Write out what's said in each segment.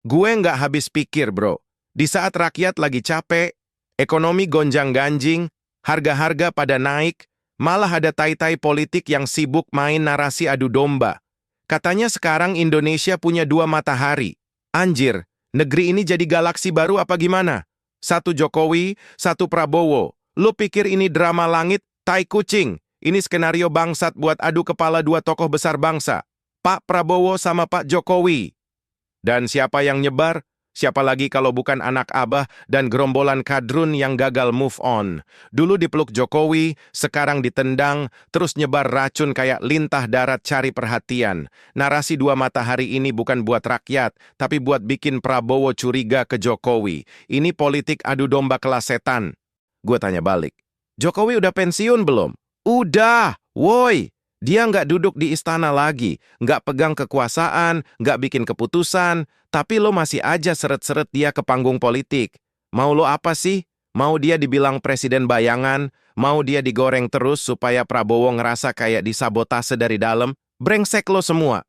Gue nggak habis pikir, bro. Di saat rakyat lagi capek, ekonomi gonjang-ganjing, harga-harga pada naik, malah ada tai-tai politik yang sibuk main narasi adu domba. Katanya sekarang Indonesia punya dua matahari. Anjir, negeri ini jadi galaksi baru apa gimana? Satu Jokowi, satu Prabowo. Lu pikir ini drama langit, tai kucing? Ini skenario bangsat buat adu kepala dua tokoh besar bangsa. Pak Prabowo sama Pak Jokowi. Dan siapa yang nyebar? Siapa lagi kalau bukan anak abah dan gerombolan kadrun yang gagal move on. Dulu dipeluk Jokowi, sekarang ditendang, terus nyebar racun kayak lintah darat cari perhatian. Narasi dua matahari ini bukan buat rakyat, tapi buat bikin Prabowo curiga ke Jokowi. Ini politik adu domba kelas setan. Gue tanya balik, Jokowi udah pensiun belum? Udah, woi. Dia nggak duduk di istana lagi, nggak pegang kekuasaan, nggak bikin keputusan, tapi lo masih aja seret-seret dia ke panggung politik. Mau lo apa sih? Mau dia dibilang presiden bayangan? Mau dia digoreng terus supaya Prabowo ngerasa kayak disabotase dari dalam? Brengsek lo semua.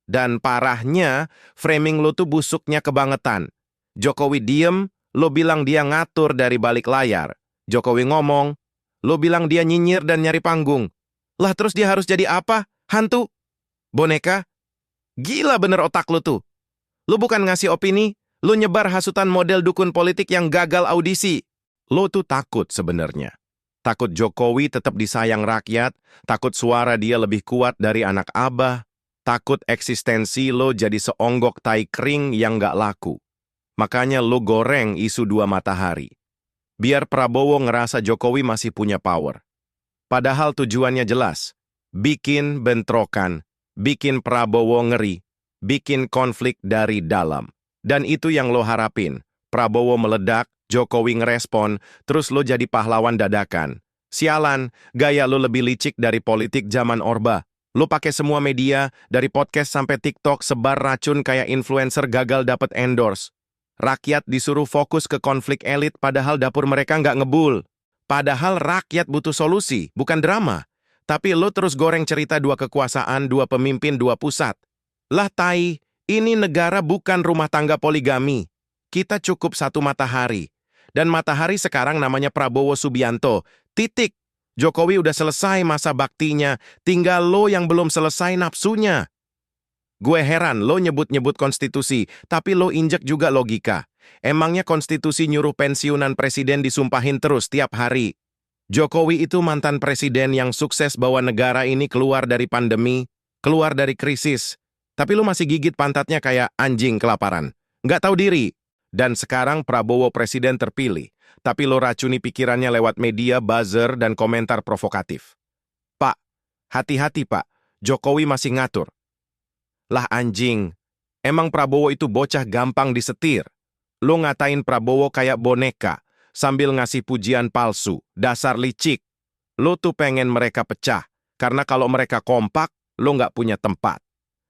Dan parahnya, framing lo tuh busuknya kebangetan. Jokowi diem, lo bilang dia ngatur dari balik layar. Jokowi ngomong, lo bilang dia nyinyir dan nyari panggung. Lah terus dia harus jadi apa? Hantu? Boneka? Gila bener otak lu tuh. Lu bukan ngasih opini, lu nyebar hasutan model dukun politik yang gagal audisi. Lu tuh takut sebenarnya. Takut Jokowi tetap disayang rakyat, takut suara dia lebih kuat dari anak abah, takut eksistensi lo jadi seonggok tai kering yang gak laku. Makanya lu goreng isu dua matahari. Biar Prabowo ngerasa Jokowi masih punya power. Padahal tujuannya jelas, bikin bentrokan, bikin Prabowo ngeri, bikin konflik dari dalam. Dan itu yang lo harapin, Prabowo meledak, Jokowi ngerespon, terus lo jadi pahlawan dadakan. Sialan, gaya lo lebih licik dari politik zaman Orba. Lo pakai semua media, dari podcast sampai TikTok, sebar racun kayak influencer gagal dapet endorse. Rakyat disuruh fokus ke konflik elit padahal dapur mereka nggak ngebul. Padahal rakyat butuh solusi, bukan drama. Tapi lo terus goreng cerita dua kekuasaan, dua pemimpin, dua pusat. Lah tai, ini negara bukan rumah tangga poligami. Kita cukup satu matahari. Dan matahari sekarang namanya Prabowo Subianto. Titik. Jokowi udah selesai masa baktinya, tinggal lo yang belum selesai nafsunya. Gue heran lo nyebut-nyebut konstitusi, tapi lo injek juga logika. Emangnya konstitusi nyuruh pensiunan presiden disumpahin terus tiap hari? Jokowi itu mantan presiden yang sukses bawa negara ini keluar dari pandemi, keluar dari krisis. Tapi lo masih gigit pantatnya kayak anjing kelaparan. Nggak tahu diri. Dan sekarang Prabowo presiden terpilih. Tapi lo racuni pikirannya lewat media, buzzer, dan komentar provokatif. Pak, hati-hati pak, Jokowi masih ngatur. Lah anjing, emang Prabowo itu bocah gampang disetir. Lo ngatain Prabowo kayak boneka, sambil ngasih pujian palsu, dasar licik. Lo tuh pengen mereka pecah, karena kalau mereka kompak, lo nggak punya tempat.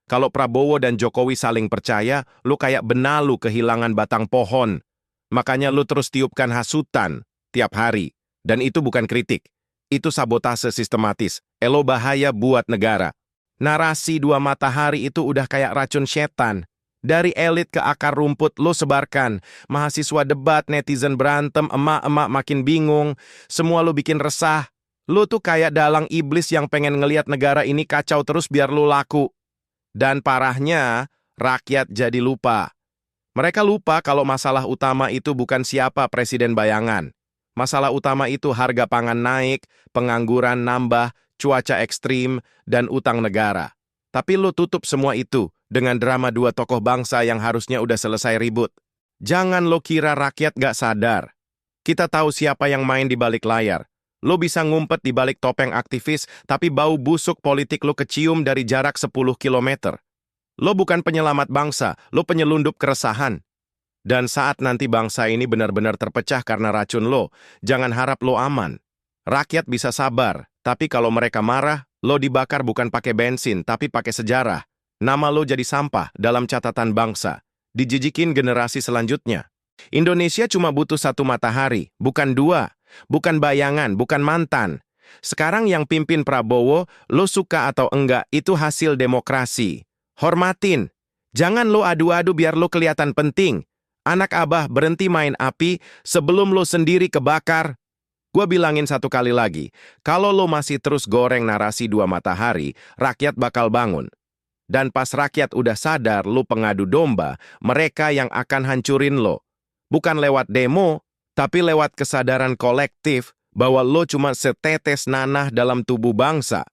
Kalau Prabowo dan Jokowi saling percaya, lo kayak benalu kehilangan batang pohon. Makanya lo terus tiupkan hasutan tiap hari. Dan itu bukan kritik, itu sabotase sistematis. Elo bahaya buat negara. Narasi dua matahari itu udah kayak racun setan. Dari elit ke akar rumput lo sebarkan. Mahasiswa debat, netizen berantem, emak-emak makin bingung. Semua lo bikin resah. Lo tuh kayak dalang iblis yang pengen ngelihat negara ini kacau terus biar lo laku. Dan parahnya, rakyat jadi lupa. Mereka lupa kalau masalah utama itu bukan siapa presiden bayangan. Masalah utama itu harga pangan naik, pengangguran nambah, cuaca ekstrim, dan utang negara. Tapi lo tutup semua itu dengan drama dua tokoh bangsa yang harusnya udah selesai ribut. Jangan lo kira rakyat gak sadar. Kita tahu siapa yang main di balik layar. Lo bisa ngumpet di balik topeng aktivis, tapi bau busuk politik lo kecium dari jarak 10 kilometer. Lo bukan penyelamat bangsa, lo penyelundup keresahan. Dan saat nanti bangsa ini benar-benar terpecah karena racun lo, jangan harap lo aman. Rakyat bisa sabar, tapi kalau mereka marah, lo dibakar bukan pakai bensin, tapi pakai sejarah. Nama lo jadi sampah dalam catatan bangsa. Dijijikin generasi selanjutnya. Indonesia cuma butuh satu matahari, bukan dua. Bukan bayangan, bukan mantan. Sekarang yang pimpin Prabowo, lo suka atau enggak, itu hasil demokrasi. Hormatin. Jangan lo adu-adu biar lo kelihatan penting. Anak abah berhenti main api sebelum lo sendiri kebakar. Gua bilangin satu kali lagi, kalau lo masih terus goreng narasi dua matahari, rakyat bakal bangun. Dan pas rakyat udah sadar lo pengadu domba, mereka yang akan hancurin lo. Bukan lewat demo, tapi lewat kesadaran kolektif bahwa lo cuma setetes nanah dalam tubuh bangsa.